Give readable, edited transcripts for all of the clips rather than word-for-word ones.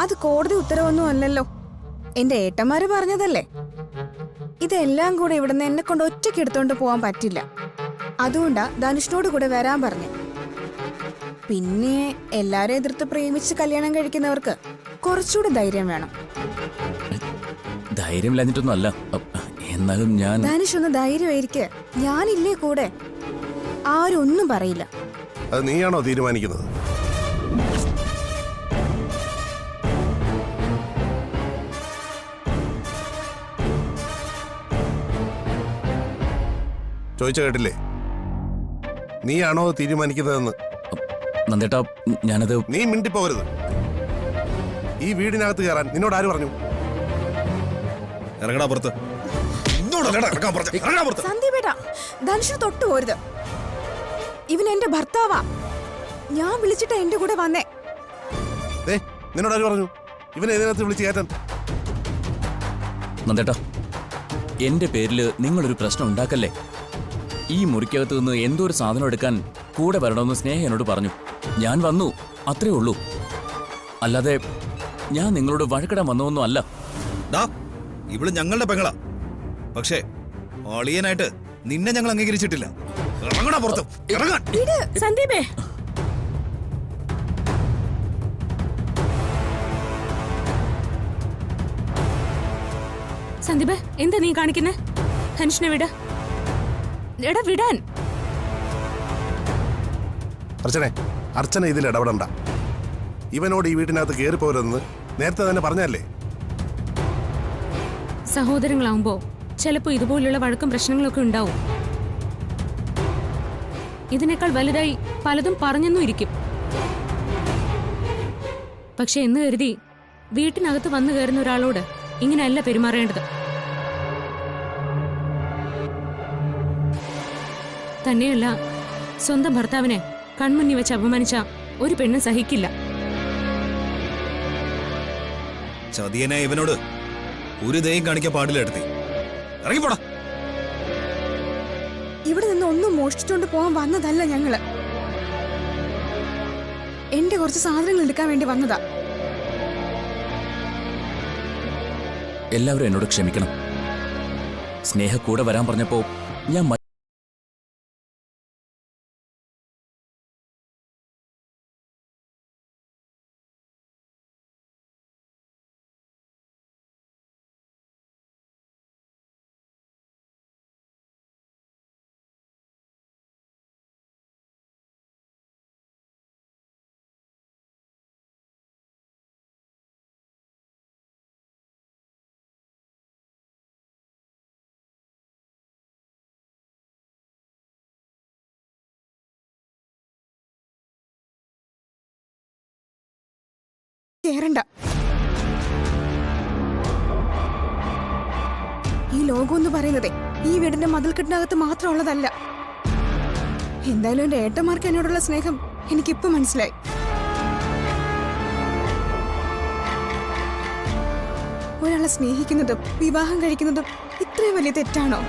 അത് കോടതി ഉത്തരവൊന്നും അല്ലല്ലോ, എന്റെ ഏട്ടന്മാര് പറഞ്ഞതല്ലേ. ഇതെല്ലാം കൂടെ ഇവിടുന്ന് എന്നെ കൊണ്ട് ഒറ്റയ്ക്ക് എടുത്തോണ്ട് പോവാൻ പറ്റില്ല. അതുകൊണ്ടാ ധനുഷിനോട് കൂടെ വരാൻ പറഞ്ഞു. പിന്നെ എല്ലാരും എതിർത്ത് പ്രേമിച്ച് കല്യാണം കഴിക്കുന്നവർക്ക് കുറച്ചുകൂടെ ധൈര്യം വേണം. ധൈര്യമില്ലാഞ്ഞിട്ടൊന്നും അല്ല, എന്നാലും ഞാൻ ധനുഷ് ഒന്ന് ധൈര്യമായിരിക്കെ, ഞാനില്ലേ കൂടെ. ആരും ഒന്നും പറയില്ല. അത് നീയാണോ തീരുമാനിക്കുന്നത്? ചോദിച്ച കേട്ടില്ലേ? നീയാണോ തീരുമാനിക്കുന്നതെന്ന്? നന്ദേട്ടാ, ഞാനത് നീ മിണ്ടിപ്പോകരുത്. ഈ വീടിനകത്ത് കയറാൻ നിന്നോട് ആര് പറഞ്ഞു? ഇറങ്ങടാ പുറത്ത്. സന്ദീപേട്ടാ, ധനുഷ് തൊട്ടു പോരുത്. ഇവൻ എന്റെ ഭർത്താവാ. ഞാൻ വിളിച്ചിട്ടാ എന്റെ കൂടെ വന്നേ. നിന്നോട് ആര് പറഞ്ഞു ഇവനെ ഇതിനകത്ത് വിളിച്ച് കയറ്റാൻ? നന്ദേട്ടാ, എന്റെ പേരില് നിങ്ങളൊരു പ്രശ്നം ഉണ്ടാക്കല്ലേ. ഈ മുറിക്കകത്ത് നിന്ന് എന്തോ ഒരു സാധനം എടുക്കാൻ കൂടെ വരണമെന്ന് സ്നേഹ എന്നോട് പറഞ്ഞു. ഞാൻ വന്നു, അത്രേ ഉള്ളൂ. അല്ലാതെ ഞാൻ നിങ്ങളോട് വഴക്കിടാൻ വന്നതൊന്നും അല്ല. ഇവള് ഞങ്ങളുടെ പെങ്ങളാ, പക്ഷേ അളിയനായിട്ട് നിന്നെ ഞങ്ങൾ അംഗീകരിച്ചിട്ടില്ല. ഇറങ്ങടാ പുറത്ത്, ഇറങ്ങാൻ. സന്ദീപേ, സന്ദീപ്, എന്താ നീ കാണിക്കുന്നേ? ധനുഷിനെ വിട, എടാ വിടാൻ. അർച്ചന ഇതിൽ ഇടപെടണ്ട. ഇവനോട് ഈ വീട്ടിനകത്ത് കയറിപ്പോരെന്ന് നേരത്തെ തന്നെ പറഞ്ഞല്ലേ. സഹോദരങ്ങളാവുമ്പോ ചിലപ്പോ ഇതുപോലുള്ള വഴക്കും പ്രശ്നങ്ങളൊക്കെ ഉണ്ടാവും. ഇതിനേക്കാൾ വലുതായി പലതും പറഞ്ഞെന്നും ഇരിക്കും. പക്ഷെ എന്ന് കരുതി വീട്ടിനകത്ത് വന്നു കയറുന്ന ഒരാളോട് ഇങ്ങനെയല്ല പെരുമാറേണ്ടത്. തന്നെയല്ല, സ്വന്തം ഭർത്താവിനെ കൺമുന്നി വെച്ച് അപമാനിച്ച ഒരു പെണ്ണും സഹിക്കില്ല. ചതിയനെ ഇവനോട് ഒരു ദയം കാണിക്കാൻ പാടില്ല. എടുത്തി ഇറങ്ങിപ്പോടാ. ഇവിടെ നിന്ന് ഒന്നും മോഷ്ടിച്ചോണ്ട് പോകാൻ വന്നതല്ല ഞങ്ങള്. എന്റെ കുറച്ച് സാധനങ്ങൾ എടുക്കാൻ വേണ്ടി വന്നതാ. എല്ലാവരും എന്നോട് ക്ഷമിക്കണം. സ്നേഹ കൂടെ വരാൻ പറഞ്ഞപ്പോ ഞാൻ കേറണ്ട. ഈ ലോകം എന്ന് പറയുന്നതേ ഈ വീടിന്റെ മതിൽക്കെട്ടിനകത്ത് മാത്രമുള്ളതല്ല. എന്തായാലും എന്റെ ഏട്ടന്മാർക്ക് എന്നോടുള്ള സ്നേഹം എനിക്കിപ്പോ മനസ്സിലായി. ഒരാളെ സ്നേഹിക്കുന്നതും വിവാഹം കഴിക്കുന്നതും ഇത്രയും വലിയ തെറ്റാണോ?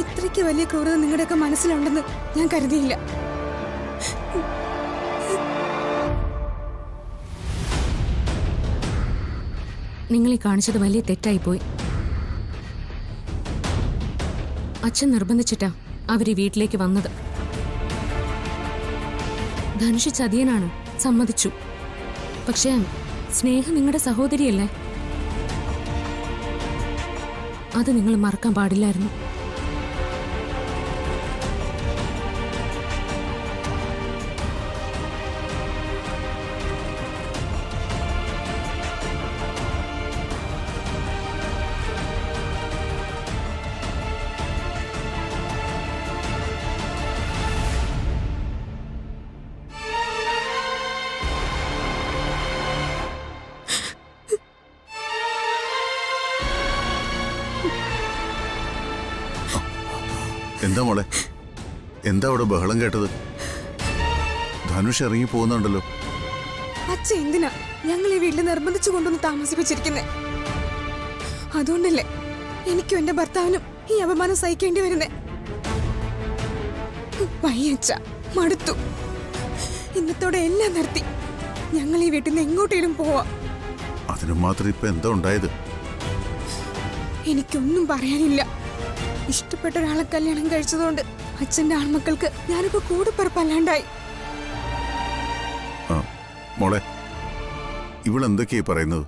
ഇത്രയ്ക്ക് വലിയ ക്രൂരത നിങ്ങളുടെയൊക്കെ മനസ്സിലുണ്ടെന്ന് ഞാൻ കരുതിയില്ല. നിങ്ങളെ കാണിച്ചത് വലിയ തെറ്റായിപ്പോയി. അച്ഛൻ നിർബന്ധിച്ചിട്ടാ അവര് വീട്ടിലേക്ക് വന്നത്. ധനുഷ് ചതിയനാണ്, സമ്മതിച്ചു. പക്ഷേ സ്നേഹ നിങ്ങളുടെ സഹോദരിയല്ലേ? അത് നിങ്ങൾ മറക്കാൻ പാടില്ലായിരുന്നു. എന്താ മോളെ, എന്താ അവിടെ ബഹളം കേട്ടത്? ധനുഷ് ഇറങ്ങി പോകുന്നുണ്ടല്ലോ. അച്ഛ എന്തിനാ ഞങ്ങൾ ഈ വീട്ടിൽ നിർബന്ധിച്ചു കൊണ്ടൊന്ന് താമസിപ്പിച്ചിരിക്കുന്നേ? അതുകൊണ്ടല്ലേ എനിക്കും എന്റെ ഭർത്താവിനും ഈ അപമാനം സഹിക്കേണ്ടി വരുന്നേ. വയ്യച്ച, മടുത്തു. ഇന്നത്തോടെ എല്ലാം നിർത്തി. ഞങ്ങൾ ഈ വീട്ടിൽ നിന്ന് എങ്ങോട്ടേലും പോവാം. അതിനു മാത്രം ഇപ്പൊ എന്താ ഉണ്ടായത്? എനിക്കൊന്നും പറയാനില്ല. ഇഷ്ടപ്പെട്ട ഒരാളെ കല്യാണം കഴിച്ചതുകൊണ്ട് അച്ഛന്റെ ആൺമക്കൾക്ക് ഞാനിപ്പോ കൂടെപ്പിറപ്പല്ലാണ്ടായി. ആ മോളെ, ഇവളെന്തൊക്കെയാ പറയുന്നത്?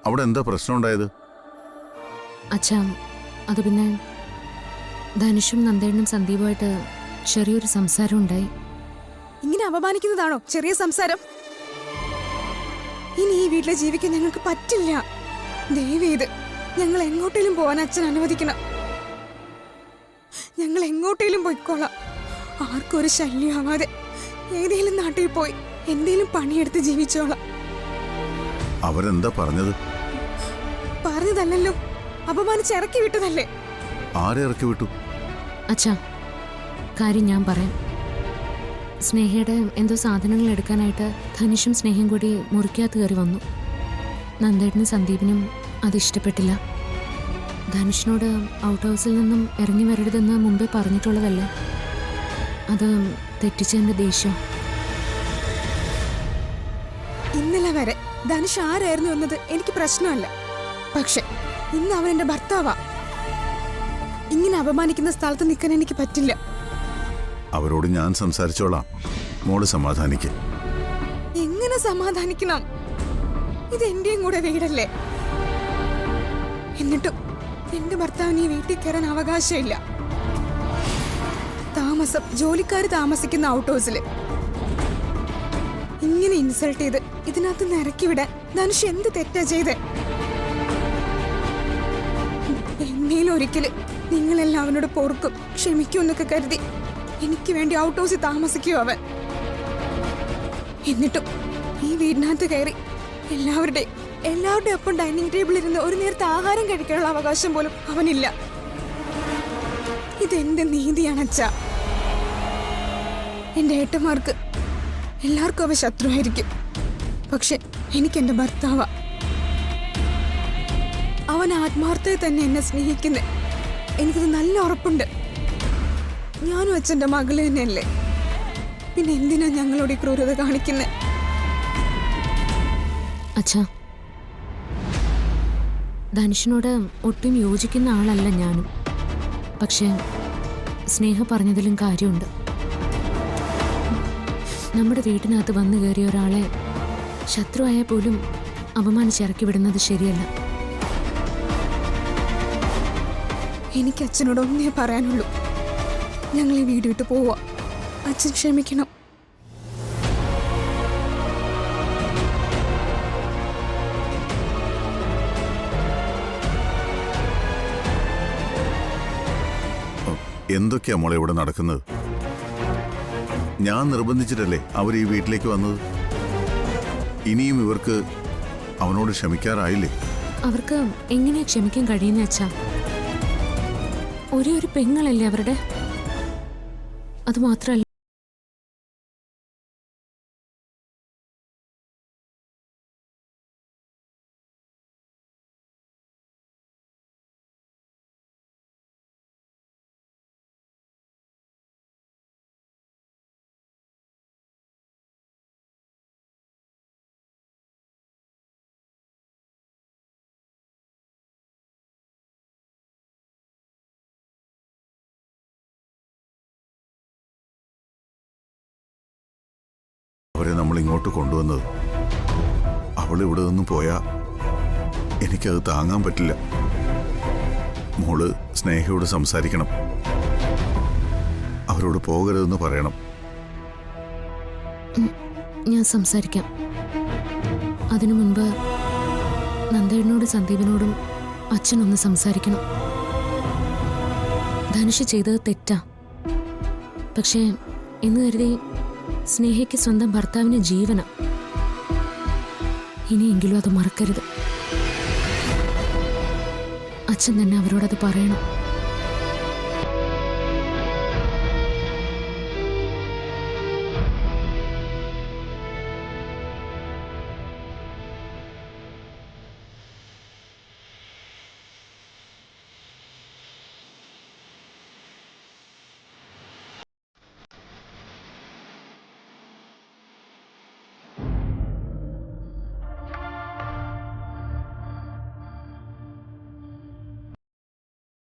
അവിടെ എന്താ പ്രശ്നം ഉണ്ടായത്? അച്ഛാ, അത് പിന്നെ ധനുഷും നന്ദേണ്ണും സന്ദീപുമായിട്ട് ചെറിയൊരു സംസാരം ഉണ്ടായി. ഇങ്ങനെ അപമാനിക്കുന്നതാണോ ചെറിയ സംസാരം? ഇനി ഈ വീട്ടിൽ ജീവിക്കാൻ ഞങ്ങൾക്ക് പറ്റില്ല. ദയവേത് ഞങ്ങൾ എങ്ങോട്ടേലും പോവാൻ അച്ഛൻ അനുവദിക്കണം. ഞങ്ങൾ എങ്ങോട്ടേലും പോയിക്കോളാം. ആർക്കും ഒരു ശല്യമാവാതെ ഏതെങ്കിലും നാട്ടിൽ പോയി എന്തേലും പണിയെടുത്ത് ജീവിച്ചോളാം. അവരെന്താ പറഞ്ഞത്? പറഞ്ഞതല്ലോ, അപമാനിച്ച് ഇറക്കി വിട്ടതല്ലേ. ആരെ ഇറക്കി വിട്ടു? അച്ഛാ, കാര്യം ഞാൻ പറയാം. സ്നേഹയുടെ എന്തോ സാധനങ്ങൾ എടുക്കാനായിട്ട് ധനുഷും സ്നേഹയും കൂടി മുറിക്കകത്ത് കയറി വന്നു. നന്ദേട്ടനും സന്ദീപിനും അതിഷ്ടപ്പെട്ടില്ല. ധനുഷിനോട് ഔട്ട് ഹൗസിൽ നിന്നും ഇറങ്ങി വരരുതെന്ന് മുമ്പേ പറഞ്ഞിട്ടുള്ളതല്ലേ. അത് തെറ്റിച്ചതിന്റെ ദേഷ്യം. ഇന്നലെ വരെ ധനുഷ് ആരായിരുന്നു എന്നത് എനിക്ക് പ്രശ്നമല്ല. പക്ഷെ ഇന്ന് അവൻ എന്റെ ഭർത്താവാ. ഇങ്ങനെ അപമാനിക്കുന്ന സ്ഥലത്ത് നിൽക്കാൻ എനിക്ക് പറ്റില്ല. അവരോട് ഞാൻ സംസാരിച്ചോളാം. മോള് സമാധാനിക്ക്. എങ്ങനെ സമാധാനിക്കണം? ഇത് എന്റെയും കൂടെ വീടല്ലേ. എന്നിട്ടും എന്റെ ഭർത്താവിന് ഈ വീട്ടിൽ കയറാൻ അവകാശമില്ല. താമസം ജോലിക്കാർ താമസിക്കുന്ന ഔട്ട് ഹൗസില്. ഇങ്ങനെ ഇൻസൾട്ട് ചെയ്ത് ഇതിനകത്ത് നിന്ന് ഇറക്കി വിടാൻ ധനുഷ് എന്ത് തെറ്റാ ചെയ്തേ? എന്നേലും ഒരിക്കല് നിങ്ങളെല്ലാം അവനോട് പൊറുക്കും ക്ഷമിക്കും എന്നൊക്കെ കരുതി എനിക്ക് വേണ്ടി ഔട്ട് ഹൗസിൽ താമസിക്കുമോ അവൻ? എന്നിട്ടും ഈ വീടിനകത്ത് കയറി എല്ലാവരുടെയും ഒപ്പം ഡൈനിങ് ടേബിളിൽ ഇരുന്ന് ഒരു നേരത്തെ ആഹാരം കഴിക്കാനുള്ള അവകാശം പോലും അവനില്ല. ഇതെന്ത് നീതിയാണ് അച്ഛാ? എന്റെ ഏട്ടന്മാർക്ക് എല്ലാവർക്കും അവ ശത്രുവായിരിക്കും. പക്ഷെ എനിക്ക് എന്റെ ഭർത്താവാ. അവൻ ആത്മാർത്ഥയെ തന്നെ എന്നെ സ്നേഹിക്കുന്നേ. എനിക്കത് നല്ല ഉറപ്പുണ്ട്. ഞാനും അച്ഛൻ്റെ മകള് തന്നെയല്ലേ. പിന്നെ എന്തിനാ ഞങ്ങളോട് ഈ ക്രൂരത കാണിക്കുന്നേ? അച്ഛാ, ധനുഷിനോട് ഒട്ടും യോജിക്കുന്ന ആളല്ല ഞാനും. പക്ഷെ സ്നേഹ പറഞ്ഞതിലും കാര്യമുണ്ട്. നമ്മുടെ വീട്ടിനകത്ത് വന്നു കയറിയ ഒരാളെ ശത്രുവായാൽ പോലും അപമാനിച്ചിറക്കി വിടുന്നത് ശരിയല്ല. എനിക്ക് അച്ഛനോട് ഒന്നേ പറയാനുള്ളൂ. ഞങ്ങൾ ഈ വീട് വിട്ട് പോവാ. അച്ഛൻ ക്ഷമിക്കണം. എന്തൊക്കെയാ മോളെ ഇവിടെ നടക്കുന്നത്? ഞാൻ നിർബന്ധിച്ചിട്ടല്ലേ അവർ ഈ വീട്ടിലേക്ക് വന്നത്. ഇനിയും ഇവർക്ക് അവനോട് ക്ഷമിക്കാറായില്ലേ? അവർക്ക് എങ്ങനെയാ ക്ഷമിക്കാൻ കഴിയുന്ന അച്ഛാ? ഒരേ ഒരു പെങ്ങളല്ലേ അവരുടെ. അതുമാത്രല്ല, അവരെ നമ്മൾ ഇങ്ങോട്ട് കൊണ്ടുവന്നത്. അവൾ ഇവിടെ നിന്നും പോയാ എനിക്കത് താങ്ങാൻ പറ്റില്ല. മോള് സ്നേഹയോട് സംസാരിക്കണം. അവരോട് പോകരുതെന്ന് പറയണം. ഞാൻ സംസാരിക്കാം. അതിനു മുൻപ് നന്ദേണ്ണോടും സന്ദീപിനോടും അച്ഛനൊന്ന് സംസാരിക്കണം. ധനുഷ് ചെയ്തത് തെറ്റാ. പക്ഷേ എന്ന് കരുതി സ്നേഹയ്ക്ക് സ്വന്തം ഭർത്താവിന് ജീവന. ഇനിയെങ്കിലും അത് മറക്കരുത്. അച്ഛൻ തന്നെ അവരോടത് പറയണം.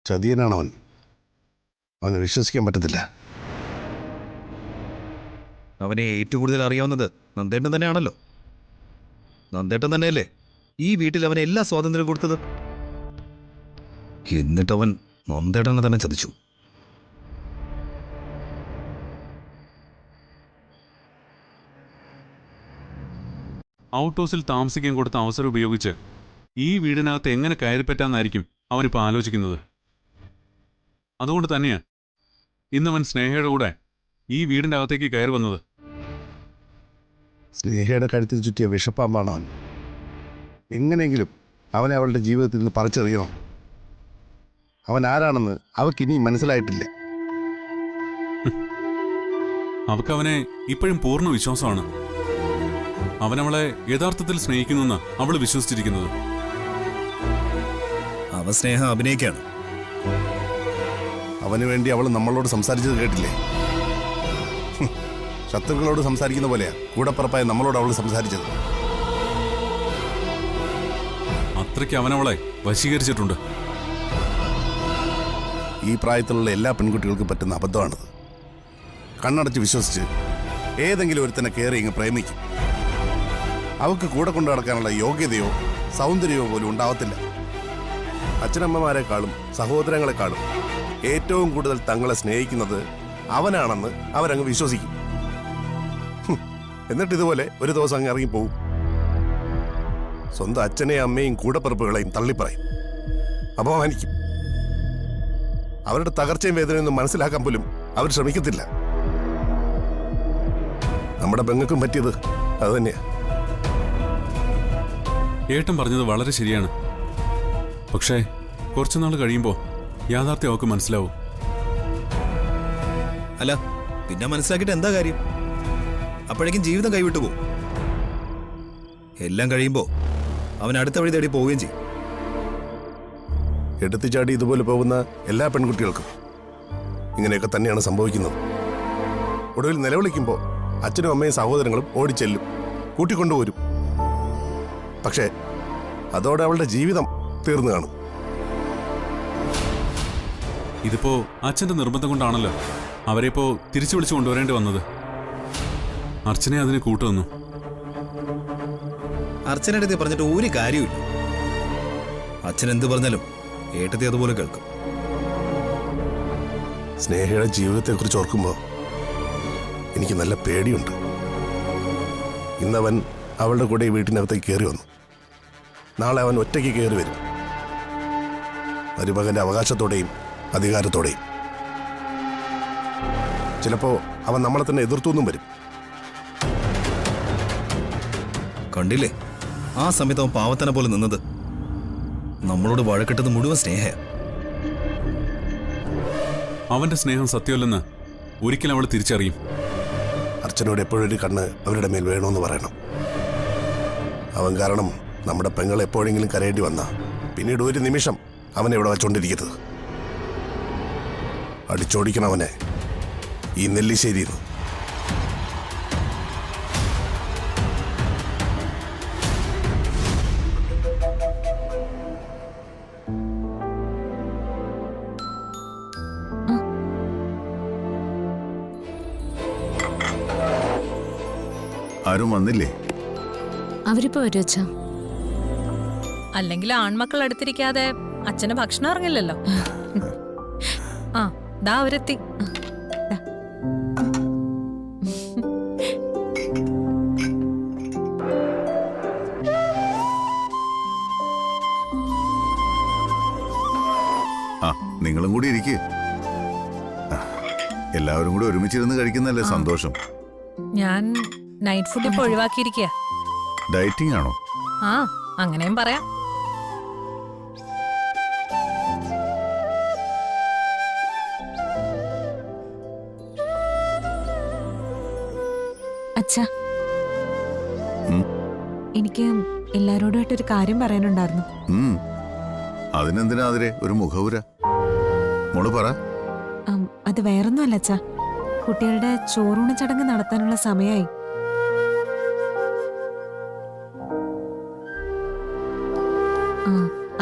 ചതിയനാണ് അവൻ. അവന് വിശ്വസിക്കാൻ പറ്റത്തില്ല. അവനെ ഏറ്റവും കൂടുതൽ അറിയാവുന്നത് നന്ദേട്ടൻ തന്നെയാണല്ലോ. നന്ദേട്ടൻ തന്നെയല്ലേ ഈ വീട്ടിൽ അവന് എല്ലാ സ്വാതന്ത്ര്യം കൊടുത്തത്. എന്നിട്ടവൻ നന്ദേട്ടനെ തന്നെ ചതിച്ചു. ഔട്ട് ഹൗസിൽ താമസിക്കാൻ കൊടുത്ത അവസരം ഉപയോഗിച്ച് ഈ വീടിനകത്ത് എങ്ങനെ കയറിപ്പറ്റാന്നായിരിക്കും അവനിപ്പോൾ ആലോചിക്കുന്നത്. അതുകൊണ്ട് തന്നെയാണ് ഇന്നവൻ സ്നേഹയുടെ കൂടെ ഈ വീടിൻ്റെ അകത്തേക്ക് കയറി വന്നത്. സ്നേഹയുടെ കഴുത്തിൽ ചുറ്റിയ വിഷപ്പാമ്പാണ് അവൻ. എങ്ങനെയെങ്കിലും അവനെ അവളുടെ ജീവിതത്തിൽ നിന്ന് പറിച്ചെറിയണം. അവൻ ആരാണെന്ന് അവൾക്കിനിയും മനസ്സിലായിട്ടില്ല. അവക്കവനെ ഇപ്പോഴും പൂർണ്ണ വിശ്വാസമാണ്. അവനവളെ യഥാർത്ഥത്തിൽ സ്നേഹിക്കുന്നെന്ന് അവൾ വിശ്വസിച്ചിരിക്കുന്നത്. അവ സ്നേഹം അഭിനയിക്കാണ്. അവന് വേണ്ടി അവൾ നമ്മളോട് സംസാരിച്ചത് കേട്ടില്ലേ? ശത്രുക്കളോട് സംസാരിക്കുന്ന പോലെയാ കൂടപ്പറപ്പായ നമ്മളോട് അവൾ സംസാരിച്ചത്. അത്രയ്ക്ക് അവനവളെ വശീകരിച്ചിട്ടുണ്ട്. ഈ പ്രായത്തിലുള്ള എല്ലാ പെൺകുട്ടികൾക്കും പറ്റുന്ന അബദ്ധമാണിത്. കണ്ണടച്ച് വിശ്വസിച്ച് ഏതെങ്കിലും ഒരുത്തനെ കയറി ഇങ്ങ് പ്രേമിക്കും. അവൾക്ക് കൂടെ കൊണ്ടു നടക്കാനുള്ള യോഗ്യതയോ സൗന്ദര്യമോ പോലും ഉണ്ടാവത്തില്ല. അച്ഛനമ്മമാരെക്കാളും സഹോദരങ്ങളെക്കാളും ഏറ്റവും കൂടുതൽ തങ്ങളെ സ്നേഹിക്കുന്നത് അവനാണെന്ന് അവരങ്ങ് വിശ്വസിക്കും. എന്നിട്ട് ഇതുപോലെ ഒരു ദിവസം അങ്ങ് ഇറങ്ങിപ്പോവും. സ്വന്തം അച്ഛനെയും അമ്മയും കൂടപ്പിറപ്പുകളെയും തള്ളിപ്പറയും, അപമാനിക്കും. അവരുടെ തകർച്ചയും വേദനയൊന്നും മനസ്സിലാക്കാൻ പോലും അവർ ശ്രമിക്കത്തില്ല. നമ്മുടെ പെങ്ങൾക്കും പറ്റിയത് അത് തന്നെയാ. ഏട്ടൻ പറഞ്ഞത് വളരെ ശരിയാണ്. പക്ഷേ കുറച്ചുനാൾ കഴിയുമ്പോൾ യാഥാർത്ഥ്യം അവൾക്ക് മനസ്സിലാവും. അല്ല, പിന്നെ മനസ്സിലാക്കിയിട്ട് എന്താ കാര്യം? അപ്പോഴേക്കും ജീവിതം കൈവിട്ടു പോകും. എല്ലാം കഴിയുമ്പോൾ അവൻ അടുത്ത വഴി തേടി പോവുകയും ചെയ്യും. എടുത്തുചാടി ഇതുപോലെ പോകുന്ന എല്ലാ പെൺകുട്ടികൾക്കും ഇങ്ങനെയൊക്കെ തന്നെയാണ് സംഭവിക്കുന്നത്. ഒടുവിൽ നിലവിളിക്കുമ്പോൾ അച്ഛനും അമ്മയും സഹോദരങ്ങളും ഓടിച്ചെല്ലും, കൂട്ടിക്കൊണ്ടുപോരും. പക്ഷേ അതോടെ അവളുടെ ജീവിതം തീർന്നു കാണും. ഇതിപ്പോ അച്ഛന്റെ നിർബന്ധം കൊണ്ടാണല്ലോ അവരെപ്പോ തിരിച്ചു വിളിച്ചു കൊണ്ടുവരേണ്ടി വന്നത്. അർച്ചനെ അതിന് കൂട്ടുവന്നു. അർച്ചനടുത്ത് പറഞ്ഞിട്ട് ഒരു കാര്യമില്ല. അച്ഛൻ എന്ത് പറഞ്ഞാലും ഏട്ടത്തി അതുപോലെ കേൾക്കും. സ്നേഹയുടെ ജീവിതത്തെക്കുറിച്ച് ഓർക്കുമ്പോൾ എനിക്ക് നല്ല പേടിയുണ്ട്. ഇന്നവൻ അവളുടെ കൂടെ ഈ വീട്ടിനകത്തേക്ക് കയറി വന്നു. നാളെ അവൻ ഒറ്റയ്ക്ക് കയറി വരും, മരുമകന്റെ അവകാശത്തോടെയും അധികാരത്തോടെയും. ചിലപ്പോ അവൻ നമ്മളെ തന്നെ എതിർത്തൊന്നും വരും. കണ്ടില്ലേ ആ സമയത്ത് അവൻ പാവത്തനെ പോലെ നിന്നത്? നമ്മളോട് വഴക്കിട്ടത് മുഴുവൻ സ്നേഹ. അവന്റെ സ്നേഹം സത്യമല്ലെന്ന് ഒരിക്കലും അവൾ തിരിച്ചറിയും. അർച്ചനോട് എപ്പോഴൊരു കണ്ണ് അവരുടെ മേൽ വേണമെന്ന് പറയണം. അവൻ കാരണം നമ്മുടെ പെങ്ങൾ എപ്പോഴെങ്കിലും കരയേണ്ടി വന്ന പിന്നീട് ഒരു നിമിഷം അവനെ ഇവിടെ വച്ചോണ്ടിരിക്കരുത്. അടിച്ചോടിക്കണം അവനെ ഈ നെല്ലിശ്ശേരിയിൽ നിന്ന്. ആരും വന്നില്ലേ? അവരിപ്പോ വരും അച്ഛാ. അല്ലെങ്കിൽ ആൺമക്കൾ അടുത്തിരിക്കാതെ അച്ഛന് ഭക്ഷണം ഇറങ്ങില്ലല്ലോ. ആ ദാ അവരെത്തി. ആ, നിങ്ങളും കൂടി ഇരിക്കേ. എല്ലാവരും കൂടി ഒരുമിച്ചിരുന്ന് കഴിക്കുന്നല്ലേ സന്തോഷം. ഞാൻ നൈറ്റ് ഫുഡ് ഇപ്പൊ ഒഴിവാക്കിയിരിക്കുക. ഡയറ്റിംഗ് ആണോ? ആ അങ്ങനെയും പറയാം. അച്ഛാ, ഉം. എനിക്ക് എല്ലാരോടുമായിട്ടൊരു കാര്യം പറയാനുണ്ടായിരുന്നു. അതിനെന്തിനാ അതിരെ ഒരു മുഖവുര? മോള് പറ. അത് വേറൊന്നുമല്ല അച്ഛാ, കുട്ടികളുടെ ചോറൂണ് ചടങ്ങ് നടത്താനുള്ള സമയമായി.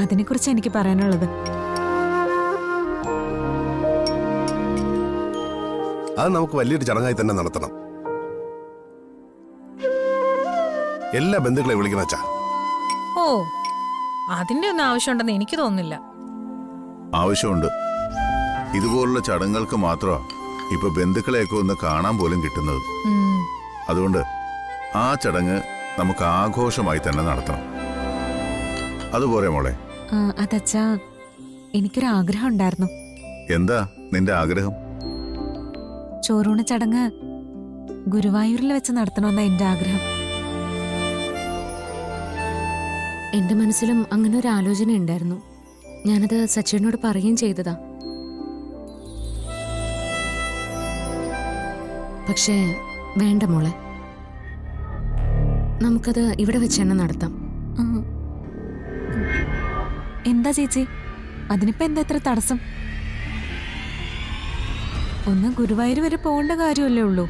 അതിനെക്കുറിച്ച് എനിക്ക് പറയാനുള്ളത്. അത് നമുക്ക് വലിയൊരു ചടങ്ങായി തന്നെ നടത്തണം. എല്ലാ ബന്ധുക്കളെ വിളിക്കണം അച്ഛാ. ഓ, അതിന്റെ ഒന്നും ആവശ്യമുണ്ടെന്ന് എനിക്ക് തോന്നുന്നില്ല. ആവശ്യമുണ്ട്. ഇതുപോലുള്ള ചടങ്ങുകൾക്ക് മാത്രമാ ഇപ്പൊ ബന്ധുക്കളെയൊക്കെ ഒന്ന് കാണാൻ പോലും കിട്ടുന്നത്. ഉം. അതുകൊണ്ട് ആ ചടങ്ങ് നമുക്ക് ആഘോഷമായി തന്നെ നടത്തണം. അതുപോലെ മോളെ. അതച്ഛാ, എനിക്കൊരാഗ്രഹം ഉണ്ടായിരുന്നു. എന്താ നിന്റെ ആഗ്രഹം? ചോറൂണ ചടങ്ങ് ഗുരുവായൂരിൽ വെച്ച് നടത്തണമെന്ന എന്റെ ആഗ്രഹം. എന്റെ മനസ്സിലും അങ്ങനെ ഒരു ആലോചന ഉണ്ടായിരുന്നു. ഞാനത് സച്ചിനോട് പറയുകയും ചെയ്തതാ. പക്ഷേ വേണ്ട മോളെ, നമുക്കത് ഇവിടെ വെച്ച് തന്നെ നടത്താം. എന്താ ചേച്ചി, അതിനിപ്പോ എന്താ ഇത്ര തടസ്സം? ഒന്ന് ഗുരുവായൂർ വരെ പോകേണ്ട കാര്യമല്ലേ ഉള്ളൂ.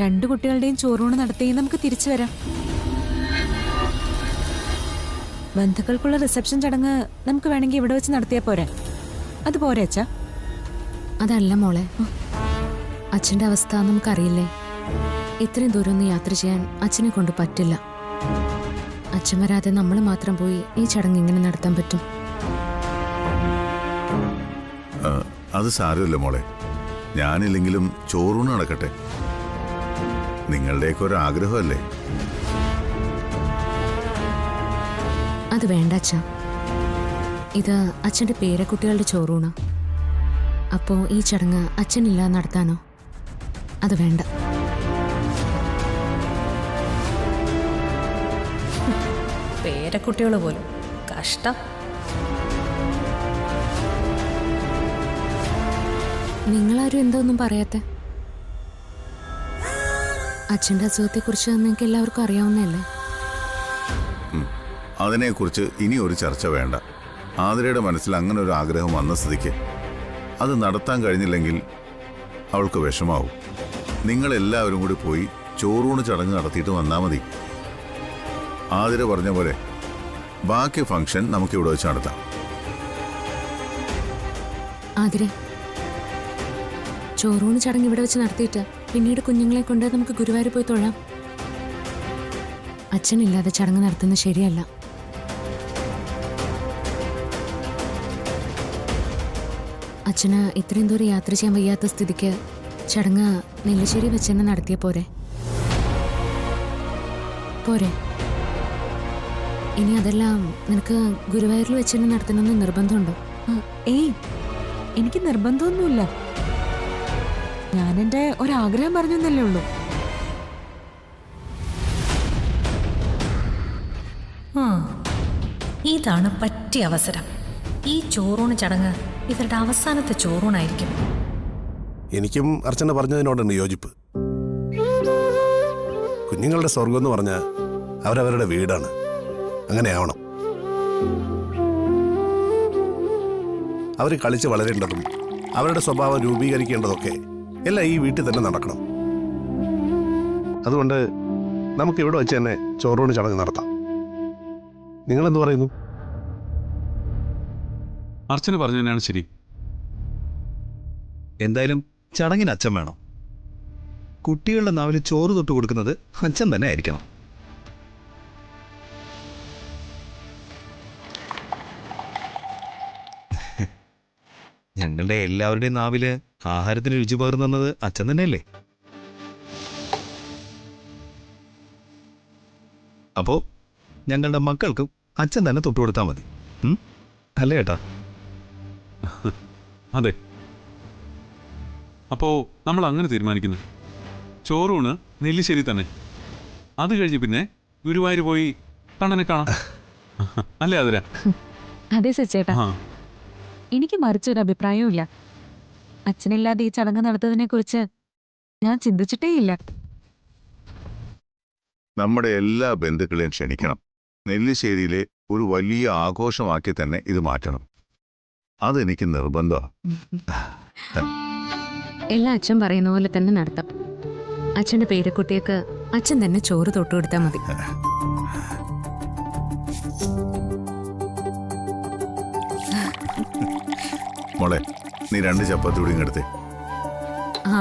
2 കുട്ടികളുടെയും ചോറൂണ് നടത്തി നമുക്ക് തിരിച്ചു വരാം. ബന്ധുക്കൾക്കുള്ള റിസപ്ഷൻ ചടങ്ങ് നമുക്ക് വേണമെങ്കിൽ ഇവിടെ വെച്ച് നടത്തിയാ പോരെ? അത് പോരെ അച്ഛാ? അതല്ല മോളെ, അച്ഛന്റെ അവസ്ഥ നമുക്കറിയില്ലേ. ഇത്രയും ദൂരം ഒന്ന് യാത്ര ചെയ്യാൻ അച്ഛനെ കൊണ്ട് പറ്റില്ല. അച്ഛൻ വരാതെ നമ്മൾ മാത്രം പോയി ഈ ചടങ്ങ് എങ്ങനെ നടത്താൻ പറ്റും? അത് സാരമില്ല മോളെ, ഞാനില്ലെങ്കിലും ചോറൂണ് നടക്കട്ടെ. നിങ്ങളുടെയൊക്കെ ഒരു ആഗ്രഹമല്ലേ. അത് വേണ്ട അച്ഛാ. ഇത് അച്ഛന്റെ പേരക്കുട്ടികളുടെ ചോറൂണ്. അപ്പോ ഈ ചടങ്ങ് അച്ഛനില്ല നടത്താനോ? അത് വേണ്ട. പേരക്കുട്ടികൾ പോലും കഷ്ടം. നിങ്ങളാരും എന്തൊന്നും പറയാത്തെ? അച്ഛന്റെ അസുഖത്തെക്കുറിച്ച് നിങ്ങൾക്ക് എല്ലാവർക്കും അറിയാവുന്നതല്ലേ? അതിനെക്കുറിച്ച് ഇനി ഒരു ചർച്ച വേണ്ട. ആതിരയുടെ മനസ്സിൽ അങ്ങനെ ഒരു ആഗ്രഹം വന്ന സ്ഥിതിക്ക് അത് നടത്താൻ കഴിഞ്ഞില്ലെങ്കിൽ അവൾക്ക് വിഷമാവും. നിങ്ങളെല്ലാവരും കൂടി പോയി ചോറൂണ് ചടങ്ങ് നടത്തിയിട്ട് വന്നാൽ മതി. ആതിര പറഞ്ഞ പോലെ ബാക്കി ഫംഗ്ഷൻ നമുക്കിവിടെ വെച്ച് നടത്താം. ആതിരെ, ചോറൂണ് ചടങ്ങ് ഇവിടെ വെച്ച് നടത്തിയിട്ട് പിന്നീട് കുഞ്ഞുങ്ങളെ കൊണ്ട് നമുക്ക് ഗുരുവായൂർ പോയി തൊഴാം. അച്ഛനില്ലാതെ ചടങ്ങ് നടത്തുന്നത് ശരിയല്ല. അച്ഛന് ഇത്രയും ദൂരം യാത്ര ചെയ്യാൻ വയ്യാത്ത സ്ഥിതിക്ക് ചടങ്ങ് നെല്ലിശ്ശേരി വെച്ച് തന്നെ നടത്തിയ പോരെ? പോരെ? ഇനി അതെല്ലാം നിനക്ക് ഗുരുവായൂരിൽ വെച്ച് തന്നെ നടത്തണമെന്ന് നിർബന്ധമുണ്ടോ? ഏയ്, എനിക്ക് നിർബന്ധമൊന്നുമില്ല. ഞാനെന്റെ ഒരാഗ്രഹം പറഞ്ഞെന്നല്ലേ ഉള്ളൂ. ഇതാണ് പറ്റിയ അവസരം. ഈ ചോറൂണ് ചടങ്ങ് ഇവരുടെ അവസാനത്തെ ചോറൂണായിരിക്കും. എനിക്കും അർച്ചന പറഞ്ഞതിനോടുണ്ട് യോജിപ്പ്. കുഞ്ഞുങ്ങളുടെ സ്വർഗം എന്ന് പറഞ്ഞാൽ അവരവരുടെ വീടാണ്. അങ്ങനെ ആവണം. അവർ കളിച്ച് വളരേണ്ടതും അവരുടെ സ്വഭാവം രൂപീകരിക്കേണ്ടതൊക്കെ എല്ലാം ഈ വീട്ടിൽ തന്നെ നടക്കണം. അതുകൊണ്ട് നമുക്ക് ഇവിടെ വെച്ച് തന്നെ ചോറൂണ് ചടങ്ങ് നടത്താം. നിങ്ങളെന്ത് പറയുന്നു? അർച്ചന പറഞ്ഞു തന്നെയാണ് ശരി. എന്തായാലും ചടങ്ങിന് അച്ഛൻ വേണം. കുട്ടികളുടെ നാവിൽ ചോറ് തൊട്ട് കൊടുക്കുന്നത് അച്ഛൻ തന്നെ ആയിരിക്കണം. ഞങ്ങളുടെ എല്ലാവരുടെയും നാവില് ആഹാരത്തിന് രുചി പകർന്നത് അച്ഛൻ തന്നെയല്ലേ? അപ്പോ ഞങ്ങളുടെ മക്കൾക്കും അച്ഛൻ തന്നെ തൊട്ട് കൊടുത്താൽ മതി. അല്ലേ ഏട്ടാ? അതെ. അപ്പോ നമ്മൾ അങ്ങനെ തീരുമാനിക്കുന്നു. ചോറൂണ് നെല്ലിശ്ശേരി തന്നെ. അത് കഴിഞ്ഞ് പിന്നെ ഗുരുവായൂർ പോയി കണ്ണനെ കാണാം. അല്ലേ അതിര? അതെ സച്ചേട്ടാ, എനിക്ക് മറിച്ചൊരു അഭിപ്രായവും ഇല്ല. അച്ഛനില്ലാതെ ഈ ചടങ്ങ് നടത്തുന്നതിനെ കുറിച്ച് ഞാൻ ചിന്തിച്ചിട്ടേയില്ല. നമ്മുടെ എല്ലാ ബന്ധുക്കളെയും ക്ഷണിക്കണം. നെല്ലിശ്ശേരിയിലെ ഒരു വലിയ ആഘോഷമാക്കി തന്നെ ഇത് മാറ്റണം. അതെനിക്ക് നിർബന്ധമാണ്. എല്ലാം അച്ഛൻ പറയുന്ന പോലെ തന്നെ നടത്താം. അച്ഛന്റെ പേരക്കുട്ടിയൊക്കെ അച്ഛൻ തന്നെ ചോറ് തൊട്ട് കൊടുത്താൽ മതി. മോളെ, നീ 2 ചപ്പാത്തി കൂടി ഇങ്ങെടുത്തേ. ആ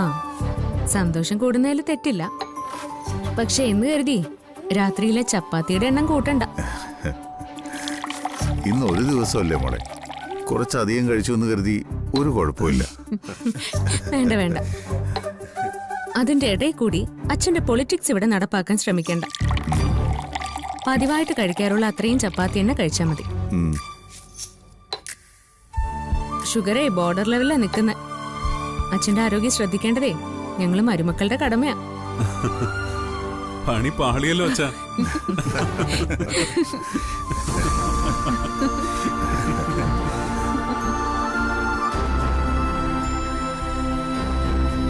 സന്തോഷം കൂടുന്നതിൽ തെറ്റില്ല. പക്ഷെ എന്ന് കരുതി രാത്രിയിലെ ചപ്പാത്തിയുടെ എണ്ണം കൂട്ടണ്ട. ഇന്ന് ഒരു ദിവസമല്ലേ മോളെ, കുറച്ചധികം കഴിച്ചു എന്ന് കരുതി ഒരു കുഴപ്പമില്ല. വേണ്ട വേണ്ട, അതിന്റെ ഇടയിൽ കൂടി അച്ഛന്റെ പൊളിറ്റിക്സ് ഇവിടെ നടപ്പാക്കാൻ ശ്രമിക്കണ്ട. പതിവായിട്ട് കഴിക്കാറുള്ള അത്രയും ചപ്പാത്തി തന്നെ കഴിച്ചാൽ മതി. ഉം. ഷുഗറേ ബോർഡർ ലെവലിലാ നിൽക്കുന്നത്. അച്ഛന്റെ ആരോഗ്യം ശ്രദ്ധിക്കേണ്ടതേ ഞങ്ങള് മരുമക്കളുടെ കടമയാ. പണി പാളിയല്ലോ അച്ഛാ.